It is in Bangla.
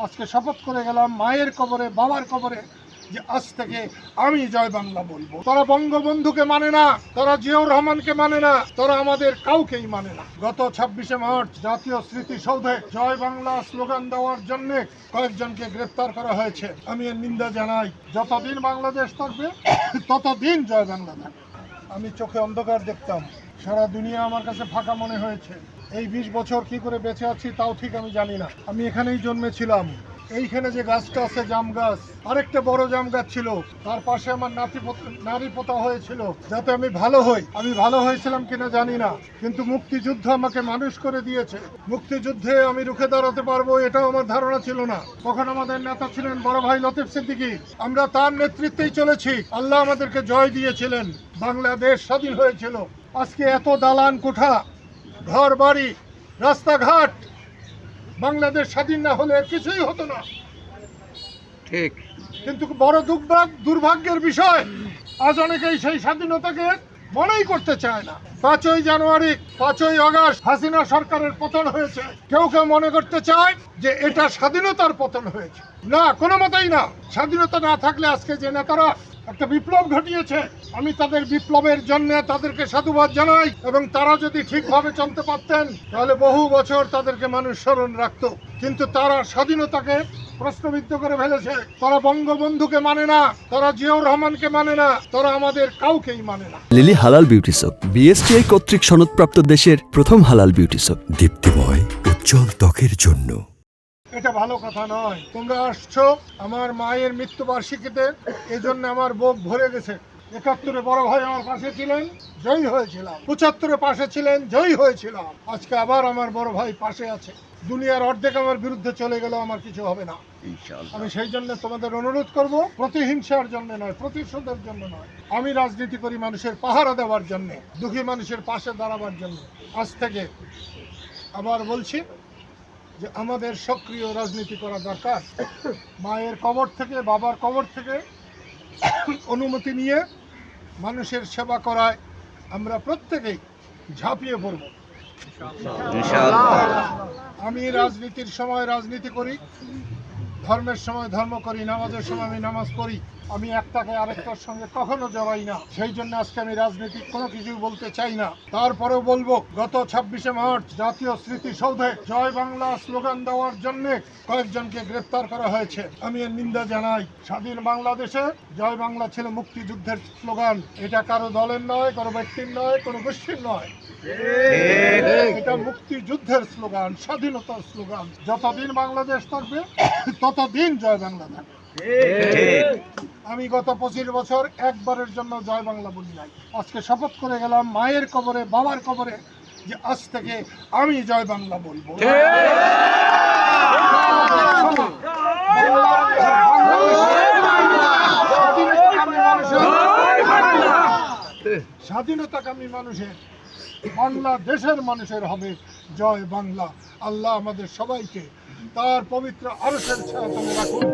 আজকে শপথ করে গেলাম মায়ের কবরে, বাবার কবরে, যে আজ থেকে আমি জয় বাংলা বলবো। তারা বঙ্গবন্ধুকে মানে না, তারা জিয়াউর রহমানকে মানে না, তারা আমাদের কাউকেই মানে না। গত 26শে মার্চ জাতীয় স্মৃতিসৌধে জয় বাংলা স্লোগান দেওয়ার জন্য কয়েকজনকে গ্রেফতার করা হয়েছে। আমি এর নিন্দা জানাই। যতদিন বাংলাদেশ থাকবে ততদিন জয় বাংলা থাকবে। আমি চোখে অন্ধকার দেখতাম, সারা দুনিয়া আমার কাছে ফাঁকা মনে হয়েছে। এই 20 বছর কি করে বেঁচে আছি তাও ঠিক আমি জানি না। আমি এখানেই জন্মেছিলাম। এইখানে যে গাছটা আছে জাম গাছ, আরেকটা বড় জাম গাছ ছিল, তার পাশে আমার নারী পোতা হয়েছিল যাতে আমি ভালো হই। আমি ভালো হয়েছিলাম কিনা জানি না, কিন্তু মুক্তিযুদ্ধ আমাকে মানুষ করে দিয়েছে। মুক্তিযুদ্ধে আমি রুখে দাঁড়াতে পারবো এটাও আমার ধারণা ছিল না। তখন আমাদের নেতা ছিলেন বড় ভাই লতিফ সিদ্দিকী। আমরা তার নেতৃত্বেই চলেছি। আল্লাহ আমাদেরকে জয় দিয়েছিলেন, বাংলাদেশ স্বাধীন হয়েছিল। আজকে এত দালান কোঠা, ঘর বাড়ি, রাস্তাঘাট, বাংলাদেশ স্বাধীন না হলে কিছুই হতো না। ঠিক, কিন্তু বড় দুর্ভাগ্যের বিষয়, আজ অনেকেই সেই স্বাধীনতাকে মনেই করতে চায় না। 5ই জানুয়ারি, 5ই আগস্ট হাসিনা সরকারের পতন হয়েছে। কেউ কেউ মনে করতে চায় যে এটা স্বাধীনতার পতন হয়েছে। না, কোনো মতেই না। স্বাধীনতা না থাকলে আজকে যে নেতারা একটা বিপ্লব ঘটিয়েছে, আমি তাদের বিপ্লবের জন্য তাদেরকে সাধুবাদ জানাই। এবং তারা যদি ঠিকভাবে চলতে পারতেন তাহলে বহু বছর তাদেরকে মানুষ স্মরণ রাখতো। কিন্তু তারা স্বাধীনতাকে প্রশ্নবিদ্ধ করে ফেলেছে। তারা বঙ্গবন্ধুকে মানে না, তারা জিয়াউর রহমানকে মানে না, তারা আমাদের কাউকেই মানে না। লিলি হালাল বিউটি সোপ, বিএসটিআই কর্তৃক সনদপ্রাপ্ত দেশের প্রথম হালাল বিউটি সোপ, দীপ্তিময় উজ্জ্বল ত্বকের জন্য। এটা ভালো কথা নয়। তোমরা আসছো আমার মায়ের মৃত্যুবার্ষিকীতে, এই জন্য আমার বুক ভরে গেছে। 71-এ বড় ভাই আমার পাশে ছিলেন, জয়ী হয়েছিলাম। 75-এ পাশে ছিলেন, জয়ী হয়েছিলাম। আজকে আবার আমার বড় ভাই পাশে আছে। দুনিয়ার অর্ধেক আমার বিরুদ্ধে চলে গেল, আমার কিছু হবে না। আমি সেই জন্য তোমাদের অনুরোধ করব, প্রতিহিংসার জন্য নয়, প্রতিশোধের জন্য নয়। আমি রাজনীতি করি মানুষের পাহারা দেওয়ার জন্য, দুঃখী মানুষের পাশে দাঁড়াবার জন্য। আজ থেকে আবার বলছি যে আমাদের সক্রিয় রাজনীতি করা দরকার। মায়ের কবর থেকে, বাবার কবর থেকে অনুমতি নিয়ে মানুষের সেবা করায় আমরা প্রত্যেকেই ঝাঁপিয়ে পড়ব। আমি রাজনীতির সময় রাজনীতি করি, ধর্মের সময় ধর্ম করি, নামাজের সময় আমি নামাজ পড়ি। আমি একটাকে আরেকটার সঙ্গে কখনো জড়াই না। সেই জন্য আজকে আমি রাজনীতিক কোনো কিছু বলতে চাই না। তারপরেও বলবো, গত 26শে মার্চ জাতীয় স্মৃতিসৌধে জয় বাংলা স্লোগান দেওয়ার জন্য কয়েকজনকে গ্রেফতার করা হয়েছে। আমি এর নিন্দা জানাই। স্বাধীন বাংলাদেশে জয় বাংলা ছিল মুক্তিযুদ্ধের স্লোগান। এটা কারো দলের নয়, কারো ব্যক্তির নয়, কোনো গোষ্ঠীর নয়। এটা মুক্তিযুদ্ধের স্লোগান, স্বাধীনতার স্লোগান। যতদিন বাংলাদেশ থাকবে ততদিন জয় বাংলা থাকবে। আমি গত 25 বছর একবারের জন্য জয় বাংলা বলি নাই। আজকে শপথ করে গেলাম মায়ের কবরে, বাবার কবরে, যে আজ থেকে আমি জয় বাংলা বলবো। স্বাধীনতাকামী মানুষের, বাংলাদেশের মানুষের হবে জয় বাংলা। আল্লাহ আমাদের সবাইকে তার পবিত্র আরশের ছায়াতলে রাখুন।